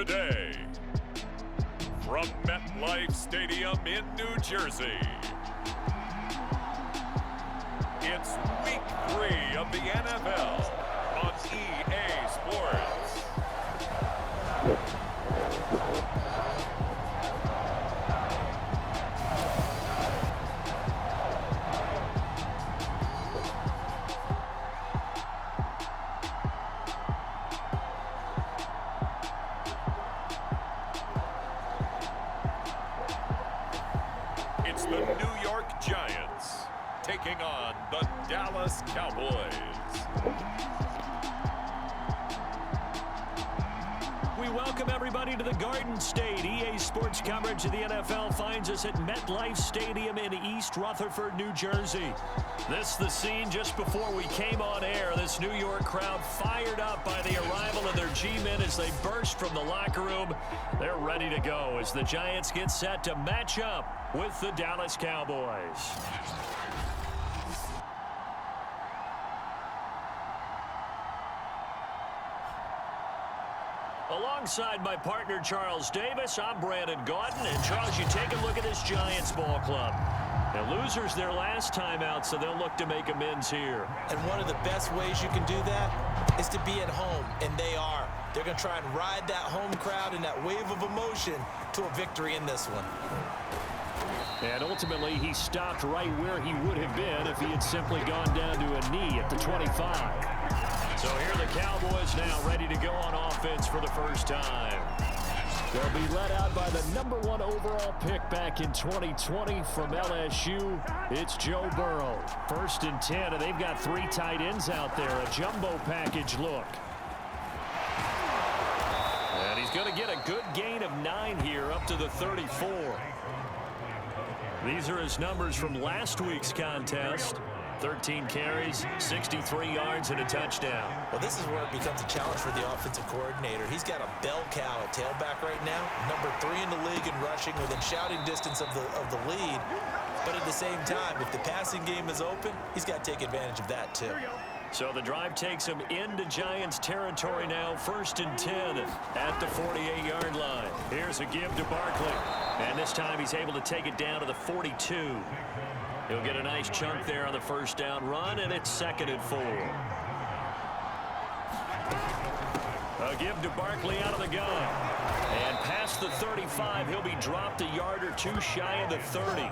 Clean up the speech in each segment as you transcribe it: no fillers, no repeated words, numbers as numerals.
Today, from MetLife Stadium in New Jersey, it's Week 3 of the NFL on EA Sports. It's the New York Giants taking on the Dallas Cowboys. We welcome everybody to the Garden State. EA Sports coverage of the NFL finds us at MetLife Stadium in East Rutherford, New Jersey. This is the scene just before we came on air. This New York crowd fired up by the arrival of their G-men as they burst from the locker room. They're ready to go as the Giants get set to match up with the Dallas Cowboys. Alongside my partner, Charles Davis, I'm Brandon Gaudin. And, Charles, you take a look at this Giants ball club. The losers their last time out, so they'll look to make amends here. And one of the best ways you can do that is to be at home, and they are. They're going to try and ride that home crowd and that wave of emotion to a victory in this one. And ultimately, he stopped right where he would have been if he had simply gone down to a knee at the 25. So here are the Cowboys now ready to go on offense for the first time. They'll be led out by the #1 overall pick back in 2020 from LSU. It's Joe Burrow. 1st and 10, and they've got 3 tight ends out there. A jumbo package look. And he's going to get a good gain of 9 here up to the 34. These are his numbers from last week's contest. 13 carries, 63 yards, and a touchdown. Well, this is where it becomes a challenge for the offensive coordinator. He's got a bell cow at tailback right now, #3 in the league in rushing within shouting distance of the lead. But at the same time, if the passing game is open, he's got to take advantage of that too. So the drive takes him into Giants territory now. 1st and 10 at the 48-yard line. Here's a give to Barkley. And this time he's able to take it down to the 42. He'll get a nice chunk there on the first down run, and it's 2nd and 4. A give to Barkley out of the gun. And past the 35, he'll be dropped a yard or 2 shy of the 30.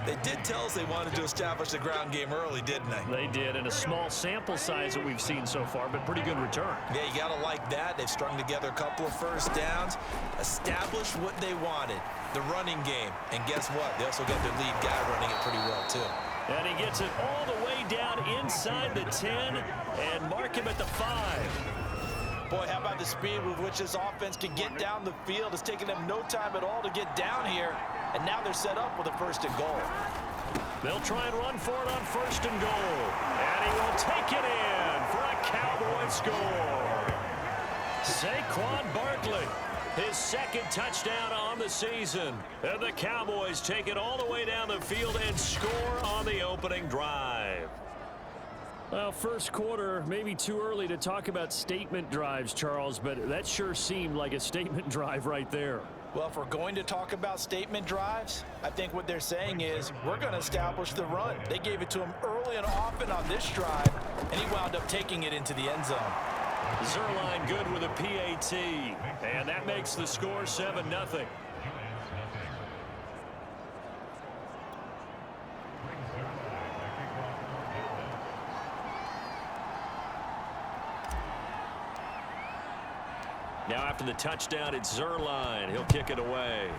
They did tell us they wanted to establish the ground game early, didn't they? They did, and a small sample size that we've seen so far, but pretty good return. Yeah, you got to like that. They've strung together a couple of first downs, established what they wanted, the running game. And guess what? They also got their lead guy running it pretty well, too. And he gets it all the way down inside the 10 and mark him at the 5. Boy, how about the speed with which this offense can get down the field? It's taken them no time at all to get down here. And now they're set up with a 1st and goal. They'll try and run for it on 1st and goal. And he will take it in for a Cowboy score. Saquon Barkley, his 2nd touchdown on the season. And the Cowboys take it all the way down the field and score on the opening drive. Well, first quarter, maybe too early to talk about statement drives, Charles, but that sure seemed like a statement drive right there. Well, if we're going to talk about statement drives, I think what they're saying is we're going to establish the run. They gave it to him early and often on this drive, and he wound up taking it into the end zone. Zerline good with a PAT, and that makes the score 7-0. Now after the touchdown, it's Zerline. He'll kick it away.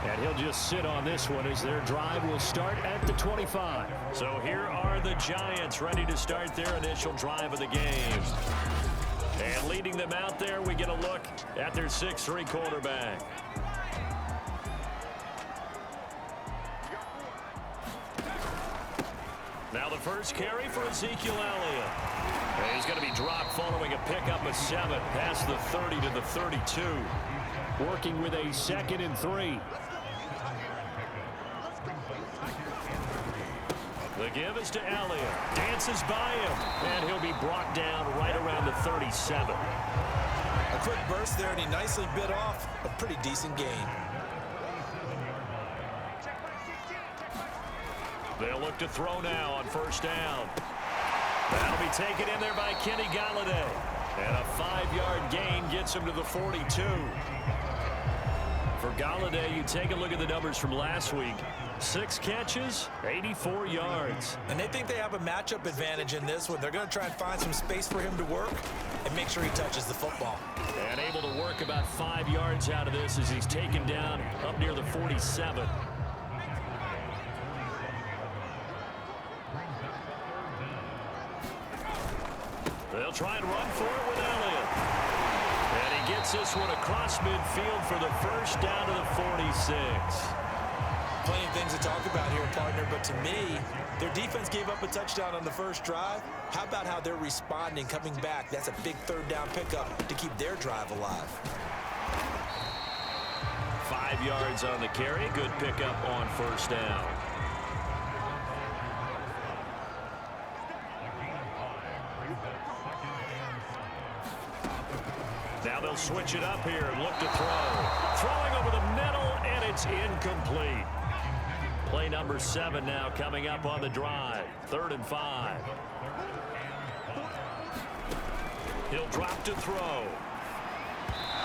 And he'll just sit on this one as their drive will start at the 25. So here are the Giants ready to start their initial drive of the game. And leading them out there, we get a look at their 6'3" quarterback. Now the first carry for Ezekiel Elliott. And he's going to be dropped following a pickup of 7 past the 30 to the 32. Working with a 2nd and 3. The give is to Elliott. Dances by him, and he'll be brought down right around the 37. A quick burst there, and he nicely bit off a pretty decent gain. They'll look to throw now on first down. That'll be taken in there by Kenny Galladay. And a 5-yard gain gets him to the 42. For Galladay, you take a look at the numbers from last week. 6 catches, 84 yards. And they think they have a matchup advantage in this one. They're going to try and find some space for him to work and make sure he touches the football. And able to work about 5 yards out of this as he's taken down up near the 47. They'll try and run for it with Elliott. And he gets this one across midfield for the first down to the 46. Plenty of things to talk about here, partner, but to me, their defense gave up a touchdown on the first drive. How about how they're responding, coming back? That's a big third down pickup to keep their drive alive. 5 yards on the carry. Good pickup on first down. Now they'll switch it up here and look to throw. Throwing over the middle, and it's incomplete. Play number 7 now coming up on the drive. 3rd and 5. He'll drop to throw.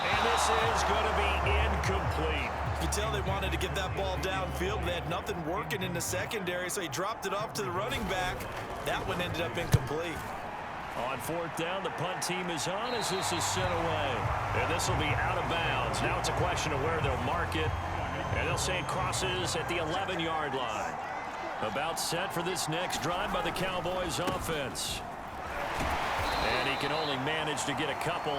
And this is going to be incomplete. You can tell they wanted to get that ball downfield. They had nothing working in the secondary, so he dropped it off to the running back. That one ended up incomplete. On 4th down, the punt team is on as this is sent away. And this will be out of bounds. Now it's a question of where they'll mark it. And they'll say it crosses at the 11-yard line. About set for this next drive by the Cowboys offense. And he can only manage to get a couple.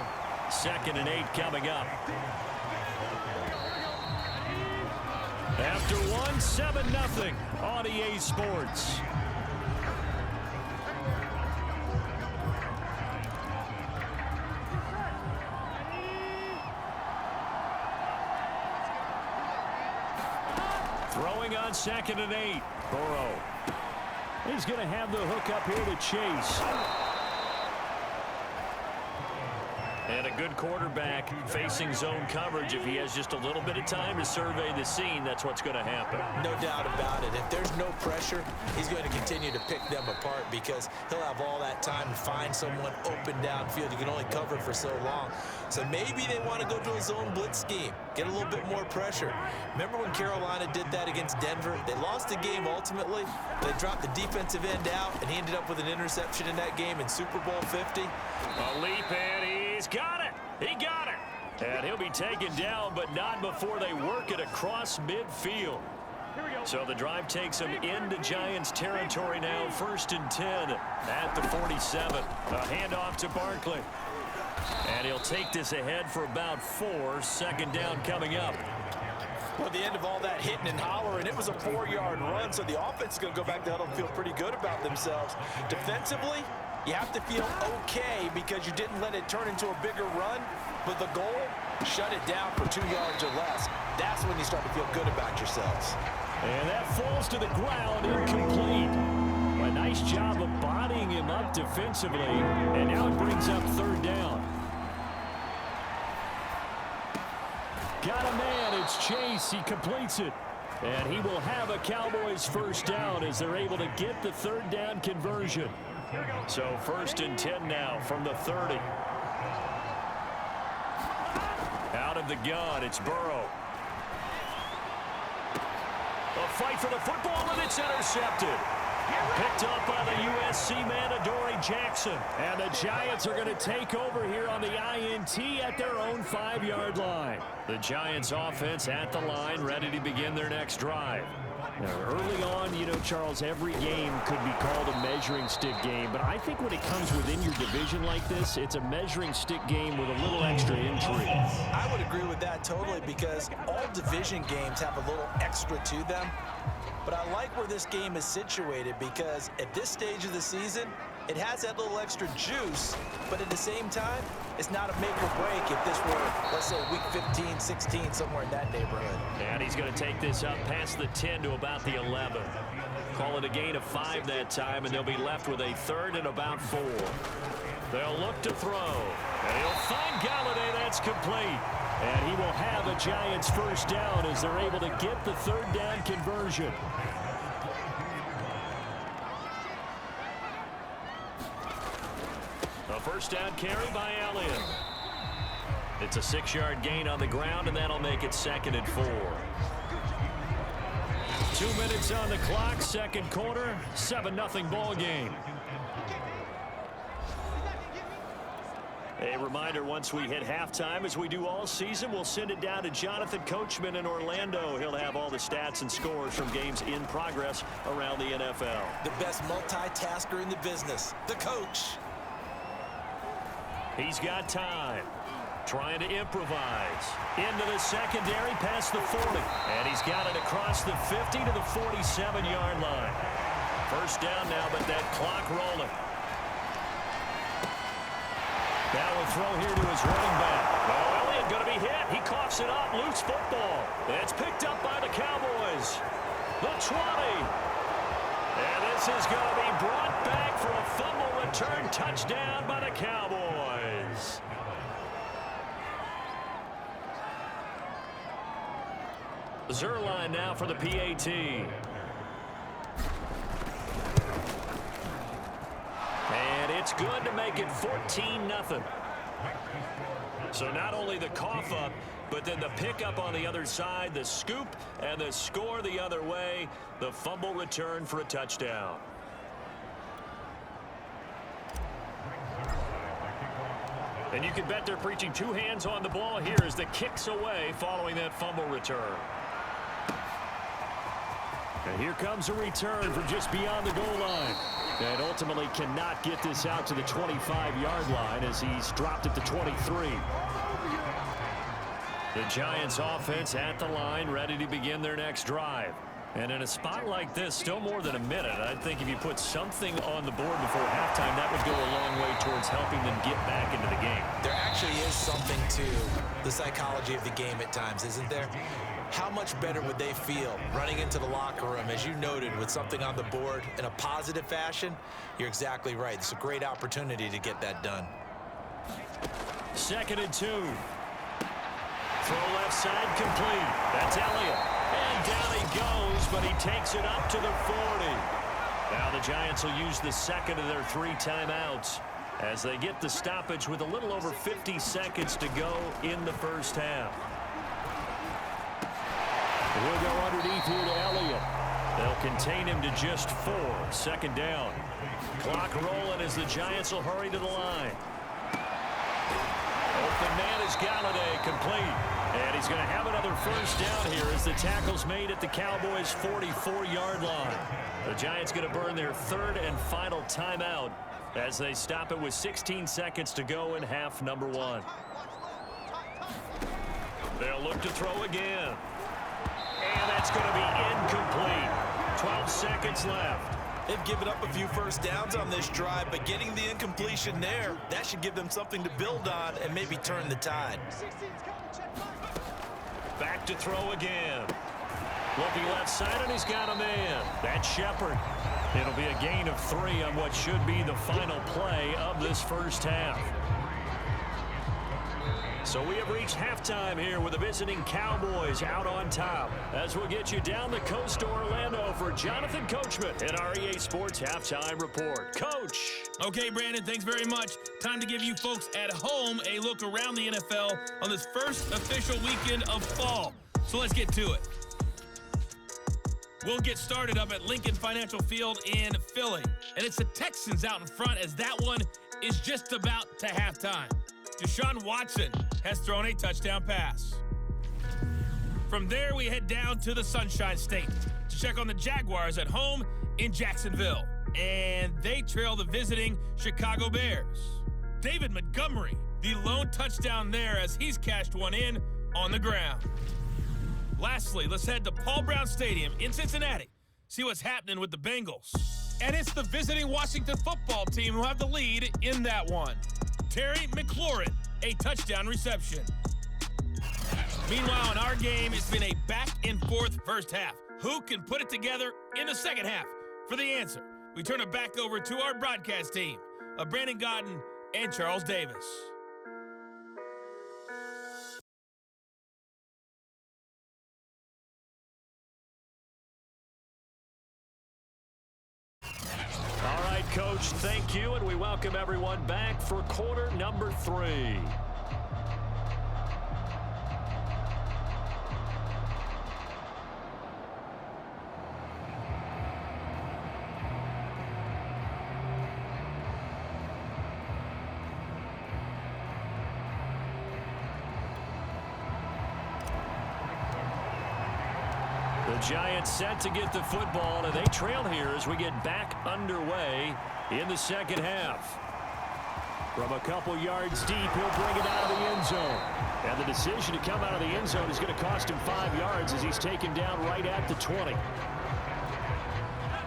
2nd and 8 coming up. After one, 7-0 on EA Sports. Throwing on 2nd and 8. Burrow. He's going to have the hook up here to Chase. And a good quarterback facing zone coverage. If he has just a little bit of time to survey the scene, that's what's going to happen. No doubt about it. If there's no pressure, he's going to continue to pick them apart because he'll have all that time to find someone open downfield. You can only cover for so long. So maybe they want to go to a zone blitz scheme, get a little bit more pressure. Remember when Carolina did that against Denver? They lost the game ultimately. They dropped the defensive end out, and he ended up with an interception in that game in Super Bowl 50. A leap, and he's got it. He got it. And he'll be taken down, but not before they work it across midfield. So the drive takes him into Giants territory now. 1st and 10 at the 47. A handoff to Barkley. And he'll take this ahead for about 4. 2nd down coming up. Well, at the end of all that hitting and hollering, it was a 4-yard run, so the offense is going to go back to huddle and feel pretty good about themselves. Defensively, you have to feel okay because you didn't let it turn into a bigger run, but the goal, shut it down for 2 yards or less. That's when you start to feel good about yourselves. And that falls to the ground, incomplete. A nice job of bodying him up defensively, and now it brings up 3rd down. Got a man, it's Chase, he completes it. And he will have a Cowboys 1st down as they're able to get the 3rd down conversion. So 1st and 10 now from the 30. Out of the gun, it's Burrow. A fight for the football, and it's intercepted. Picked up by the USC man, Adoree Jackson. And the Giants are going to take over here on the INT at their own 5-yard line. The Giants offense at the line, ready to begin their next drive. Now, early on, you know, Charles, every game could be called a measuring stick game. But I think when it comes within your division like this, it's a measuring stick game with a little extra intrigue. I would agree with that totally because all division games have a little extra to them. But I like where this game is situated because at this stage of the season, it has that little extra juice, but at the same time, it's not a make or break if this were, let's say, week 15, 16, somewhere in that neighborhood. And he's going to take this up past the 10 to about the 11. Call it a gain of 5 that time, and they'll be left with a 3rd and about 4. They'll look to throw. And he'll find Galladay. That's complete. And he will have a Giants first down as they're able to get the 3rd down conversion. A first down carry by Elliott. It's a 6-yard gain on the ground, and that'll make it 2nd and 4. 2 minutes on the clock, second quarter, 7-0 ball game. A reminder, once we hit halftime, as we do all season, we'll send it down to Jonathan Coachman in Orlando. He'll have all the stats and scores from games in progress around the NFL. The best multitasker in the business, the coach. He's got time. Trying to improvise. Into the secondary, past the 40. And he's got it across the 50 to the 47-yard line. First down now, but that clock rolling. Now a throw here to his running back. Oh, Elliott going to be hit. He coughs it up. Loose football. It's picked up by the Cowboys. The 20. And this is going to be brought back for a fumble return touchdown by the Cowboys. Zerline now for the PAT. And it's good to make it 14-0. So not only the cough up, but then the pickup on the other side, the scoop, and the score the other way, the fumble return for a touchdown. And you can bet they're preaching 2 hands on the ball here as the kick's away following that fumble return. And here comes a return from just beyond the goal line. And ultimately cannot get this out to the 25-yard line as he's dropped it to 23. The Giants offense at the line, ready to begin their next drive. And in a spot like this, still more than a minute, I think if you put something on the board before halftime, that would go a long way towards helping them get back into the game. There actually is something to the psychology of the game at times, isn't there? How much better would they feel running into the locker room, as you noted, with something on the board in a positive fashion? You're exactly right. It's a great opportunity to get that done. 2nd and 2. Throw left side complete. That's Elliott. And down he goes, but he takes it up to the 40. Now the Giants will use the 2nd of their 3 timeouts as they get the stoppage with a little over 50 seconds to go in the first half. He'll go underneath here to Elliott. They'll contain him to just 4. 2nd down. Clock rolling as the Giants will hurry to the line. Open man is Galladay, complete. And he's going to have another first down here as the tackle's made at the Cowboys' 44-yard line. The Giants going to burn their 3rd and final timeout as they stop it with 16 seconds to go in half number 1. They'll look to throw again. And that's going to be incomplete. 12 seconds left. They've given up a few first downs on this drive, but getting the incompletion there, that should give them something to build on and maybe turn the tide. Back to throw again. Looking left side, and he's got a man. That's Shepard. It'll be a gain of 3 on what should be the final play of this first half. So we have reached halftime here with the visiting Cowboys out on top. As we'll get you down the coast to Orlando for Jonathan Coachman in our EA Sports Halftime Report. Coach. Okay, Brandon, thanks very much. Time to give you folks at home a look around the NFL on this first official weekend of fall. So let's get to it. We'll get started up at Lincoln Financial Field in Philly. And it's the Texans out in front as that one is just about to halftime. Deshaun Watson has thrown a touchdown pass. From there, we head down to the Sunshine State to check on the Jaguars at home in Jacksonville. And they trail the visiting Chicago Bears. David Montgomery, the lone touchdown there as he's cashed one in on the ground. Lastly, let's head to Paul Brown Stadium in Cincinnati, see what's happening with the Bengals. And it's the visiting Washington football team who have the lead in that one. Terry McLaurin, a touchdown reception. Meanwhile, in our game, it's been a back-and-forth first half. Who can put it together in the second half? For the answer, we turn it back over to our broadcast team of Brandon Godden and Charles Davis. All right, Coach, thank you, and we welcome everyone back for quarter number 3. The Giants set to get the football, and they trail here as we get back underway in the second half. From a couple yards deep, he'll bring it out of the end zone. And the decision to come out of the end zone is going to cost him 5 yards as he's taken down right at the 20.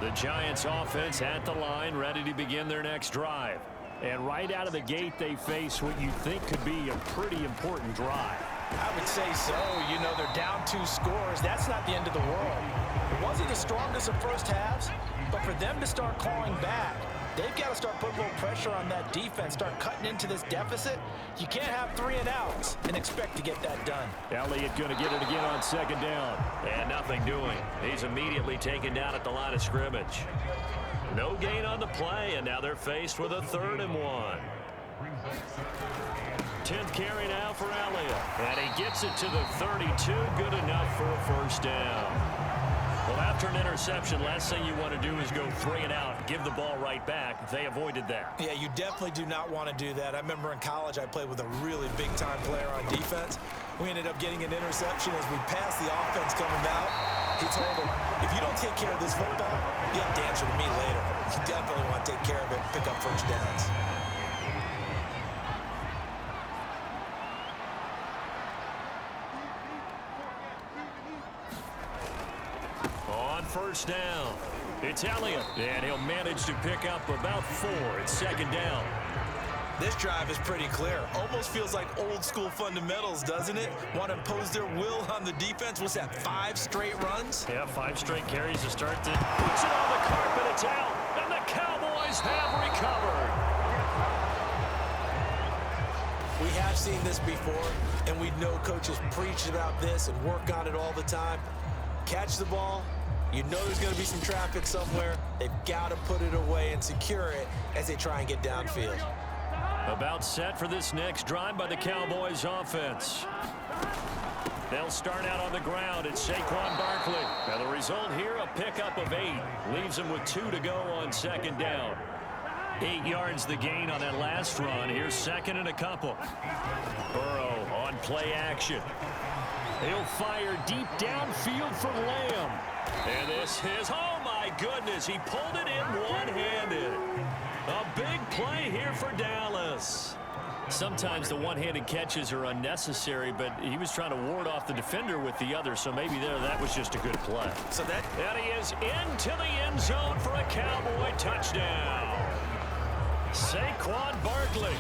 The Giants offense at the line, ready to begin their next drive. And right out of the gate, they face what you think could be a pretty important drive. I would say so. You know, they're down 2 scores. That's not the end of the world. It wasn't the strongest of first halves, but for them to start clawing back, they've got to start putting a little pressure on that defense, start cutting into this deficit. You can't have 3 and outs and expect to get that done. Elliott going to get it again on second down. And nothing doing. He's immediately taken down at the line of scrimmage. No gain on the play, and now they're faced with a 3rd and 1. 10th carry now for Elliott. And he gets it to the 32. Good enough for a first down. Well, after an interception, last thing you want to do is go 3 and out, give the ball right back. They avoided that. Yeah, you definitely do not want to do that. I remember in college I played with a really big-time player on defense. We ended up getting an interception as we passed the offense coming out. He told him, if you don't take care of this football, you have to answer to me later. You definitely want to take care of it and pick up first downs. First down. It's Elliott, and he'll manage to pick up about 4. It's second down. This drive is pretty clear. Almost feels like old school fundamentals, doesn't it? Want to impose their will on the defense. What's that, 5 straight runs? Yeah, 5 straight carries to start. Puts it on the carpet. It's out, and the Cowboys have recovered. We have seen this before, and we know coaches preach about this and work on it all the time. Catch the ball. You know there's going to be some traffic somewhere. They've got to put it away and secure it as they try and get downfield. About set for this next drive by the Cowboys offense. They'll start out on the ground. It's Saquon Barkley. Now the result here, a pickup of 8. Leaves them with 2 to go on second down. 8 yards the gain on that last run. Here's second and a couple. Burrow on play action. He'll fire deep downfield for Lamb. And this is, oh my goodness, he pulled it in one-handed. A big play here for Dallas. Sometimes the one-handed catches are unnecessary, but he was trying to ward off the defender with the other, so maybe that was just a good play. And he is into the end zone for a Cowboy touchdown. Saquon Barkley,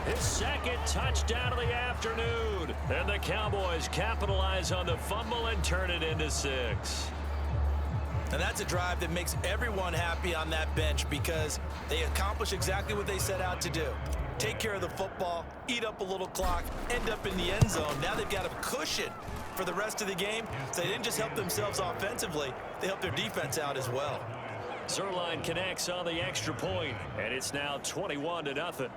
his second touchdown of the afternoon. And the Cowboys capitalize on the fumble and turn it into 6. And that's a drive that makes everyone happy on that bench because they accomplish exactly what they set out to do. Take care of the football, eat up a little clock, end up in the end zone. Now they've got a cushion for the rest of the game. So they didn't just help themselves offensively, they helped their defense out as well. Zerline connects on the extra point, and it's now 21-0.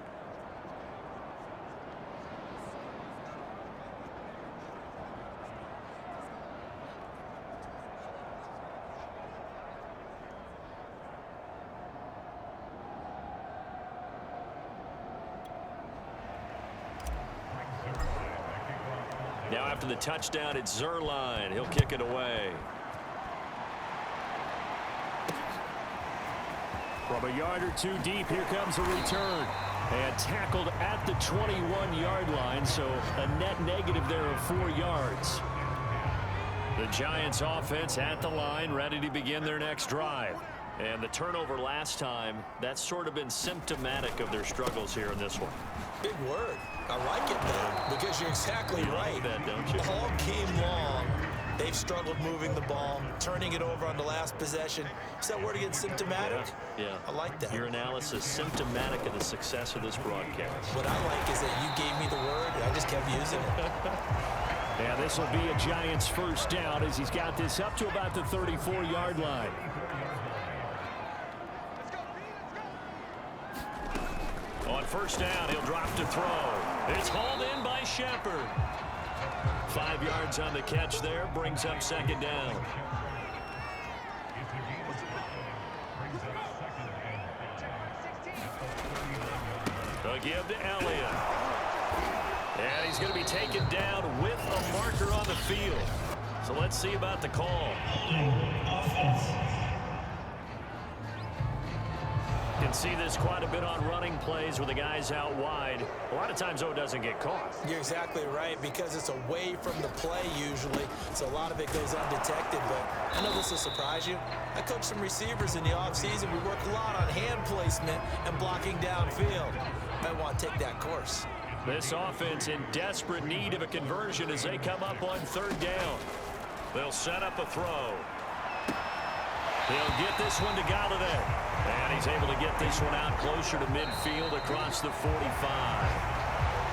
Now after the touchdown, it's Zerline. He'll kick it away. From a yard or 2 deep, here comes a return. And tackled at the 21-yard line, so a net negative there of 4 yards. The Giants offense at the line, ready to begin their next drive. And the turnover last time, that's sort of been symptomatic of their struggles here in this one. Big word. I like it, though, because you're exactly right. Like that, don't you? All game long, They've struggled moving the ball, turning it over on the last possession. Is that word again, symptomatic? Yeah. I like that. Your analysis, symptomatic of the success of this broadcast. What I like is that you gave me the word, and I just kept using it. Yeah, this will be a Giants first down as he's got this up to about the 34-yard line. On first down, he'll drop to throw. It's hauled in by Shepard. 5 yards on the catch there, brings up second down. They'll give to Elliott. And he's going to be taken down with a marker on the field. So let's see about the call. You can see this quite a bit on running plays where the guy's out wide. A lot of times, though, it doesn't get caught. You're exactly right, because it's away from the play usually, so a lot of it goes undetected. But I know this will surprise you. I coached some receivers in the offseason. We work a lot on hand placement and blocking downfield. Might want to take that course. This offense in desperate need of a conversion as they come up on third down. They'll set up a throw. He'll get this one to Galladay. And he's able to get this one out closer to midfield across the 45.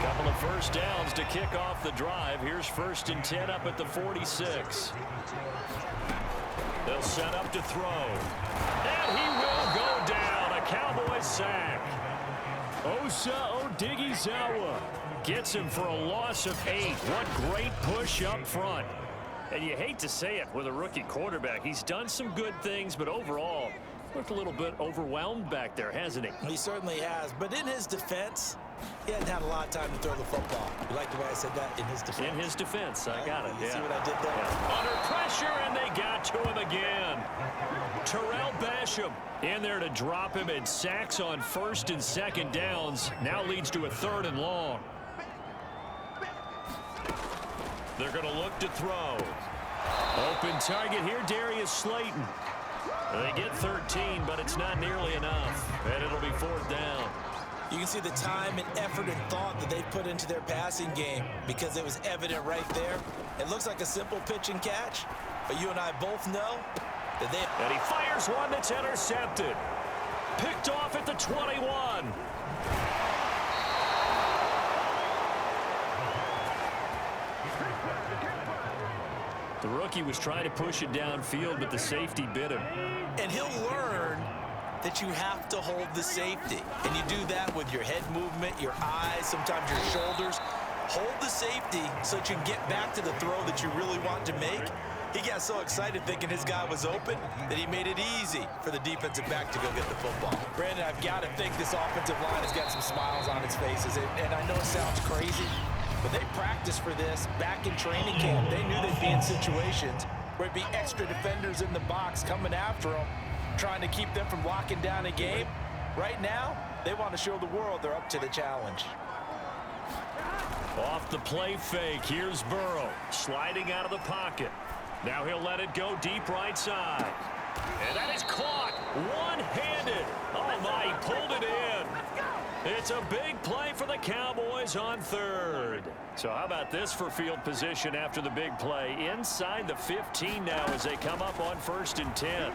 Couple of first downs to kick off the drive. Here's 1st and 10 up at the 46. They'll set up to throw. And he will go down. A Cowboys sack. Osa Odighizuwa Gets him for a loss of 8. What great push up front. And you hate to say it with a rookie quarterback. He's done some good things, but overall, looked a little bit overwhelmed back there, hasn't he? He certainly has. But in his defense, he hadn't had a lot of time to throw the football. You like the way I said that? In his defense. In his defense. I got it. You see what I did there? Yeah. Under pressure, and they got to him again. Terrell Basham in there to drop him, and sacks on 1st and 2nd downs. Now leads to a 3rd and long. They're going to look to throw. Open target here, Darius Slayton. They get 13, but it's not nearly enough. And it'll be 4th down. You can see the time and effort and thought that they put into their passing game, because it was evident right there. It looks like a simple pitch and catch, but you and I both know that they... And he fires one that's intercepted. Picked off at the 21. The rookie was trying to push it downfield, but the safety bit him. And he'll learn that you have to hold the safety. And you do that with your head movement, your eyes, sometimes your shoulders. Hold the safety so that you can get back to the throw that you really want to make. He got so excited thinking his guy was open that he made it easy for the defensive back to go get the football. Brandon, I've got to think this offensive line has got some smiles on its faces. And I know it sounds crazy, but they practiced for this back in training camp. They knew they'd be in situations where it'd be extra defenders in the box coming after them, trying to keep them from locking down a game. Right now, they want to show the world they're up to the challenge. Off the play fake, here's Burrow, sliding out of the pocket. Now he'll let it go deep right side. And that is caught one-handed. Oh, my, he pulled it in. It's a big play for the Cowboys on 3rd. So how about this for field position after the big play? Inside the 15 now as they come up on 1st and 10.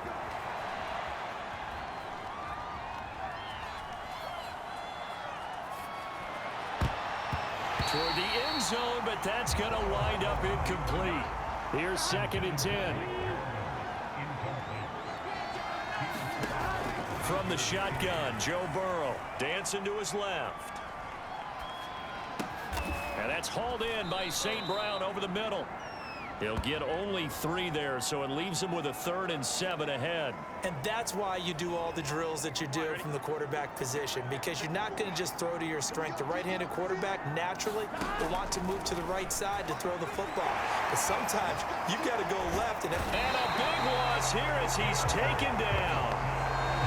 Toward the end zone, but that's going to wind up incomplete. Here's 2nd and 10. From the shotgun, Joe Burrow dancing to his left. And that's hauled in by St. Brown over the middle. He'll get only 3 there, so it leaves him with a 3rd and 7 ahead. And that's why you do all the drills that you do from the quarterback position, because you're not going to just throw to your strength. The right-handed quarterback naturally will want to move to the right side to throw the football. But sometimes you've got to go left. And a big loss here as he's taken down.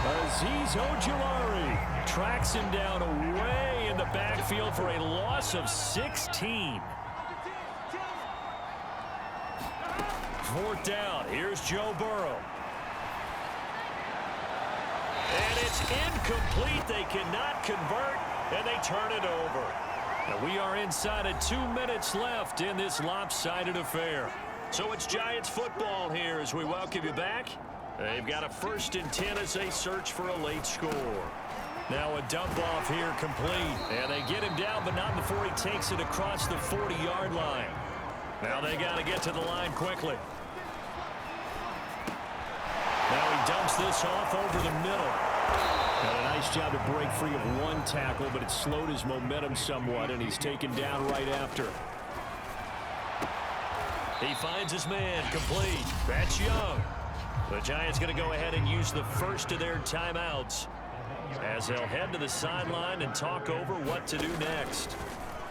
Azeez Ojulari Tracks him down away in the backfield for a loss of 16. 4th down. Here's Joe Burrow. And it's incomplete. They cannot convert, and they turn it over. And we are inside of 2 minutes left in this lopsided affair. So it's Giants football here as we welcome you back. They've got a 1st and 10 as they search for a late score. Now a dump off here complete. And they get him down, but not before he takes it across the 40-yard line. Now they got to get to the line quickly. Now he dumps this off over the middle. Got a nice job to break free of one tackle, but it slowed his momentum somewhat, and he's taken down right after. He finds his man complete. That's Young. The Giants going to go ahead and use the first of their timeouts as they'll head to the sideline and talk over what to do next.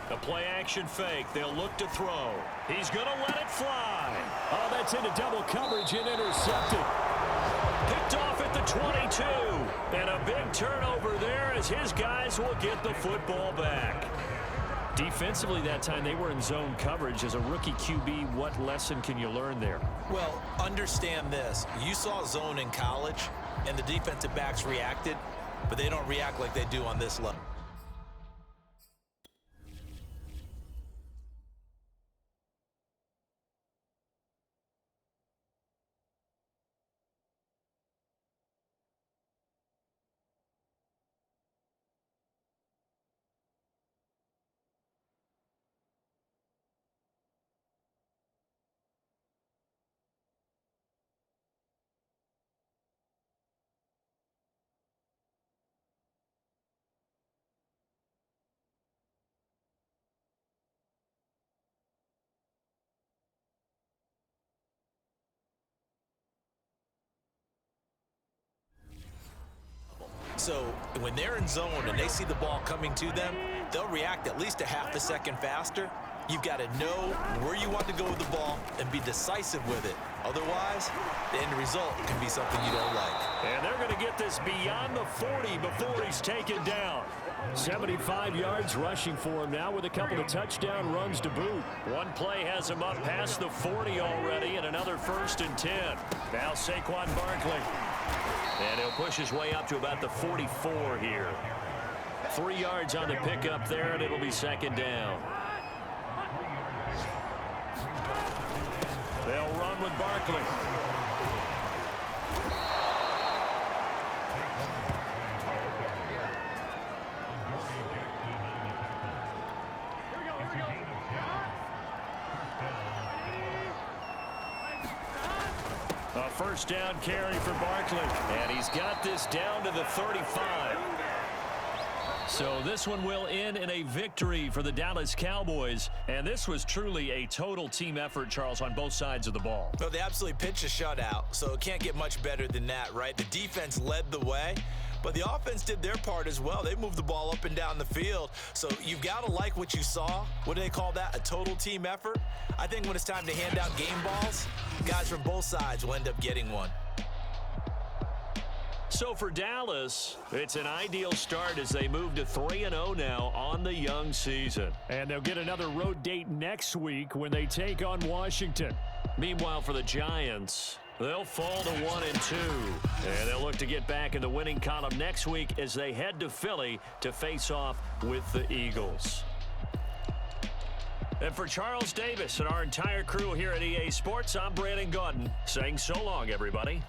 A play-action fake. They'll look to throw. He's going to let it fly. Oh, that's into double coverage and intercepted. Picked off at the 22. And a big turnover there as his guys will get the football back. Defensively that time, they were in zone coverage. As a rookie QB, what lesson can you learn there? Well, understand this. You saw zone in college, and the defensive backs reacted, but they don't react like they do on this level. So when they're in zone and they see the ball coming to them, they'll react at least a half a second faster. You've got to know where you want to go with the ball and be decisive with it. Otherwise, the end result can be something you don't like. And they're going to get this beyond the 40 before he's taken down. 75 yards rushing for him now with a couple of touchdown runs to boot. One play has him up past the 40 already, and another 1st and 10. Now Saquon Barkley. And he'll push his way up to about the 44 here. 3 yards on the pickup there, and it'll be 2nd down. They'll run with Barkley. A 1st down carry for Barkley. And he's got this down to the 35. So this one will end in a victory for the Dallas Cowboys. And this was truly a total team effort, Charles, on both sides of the ball. Well, they absolutely pitched a shutout, so it can't get much better than that, right? The defense led the way, but the offense did their part as well. They moved the ball up and down the field. So you've got to like what you saw. What do they call that? A total team effort? I think when it's time to hand out game balls, guys from both sides will end up getting one. So for Dallas, it's an ideal start as they move to 3-0 now on the young season. And they'll get another road date next week when they take on Washington. Meanwhile, for the Giants, they'll fall to 1-2. And they'll look to get back in the winning column next week as they head to Philly to face off with the Eagles. And for Charles Davis and our entire crew here at EA Sports, I'm Brandon Gaudin saying so long, everybody.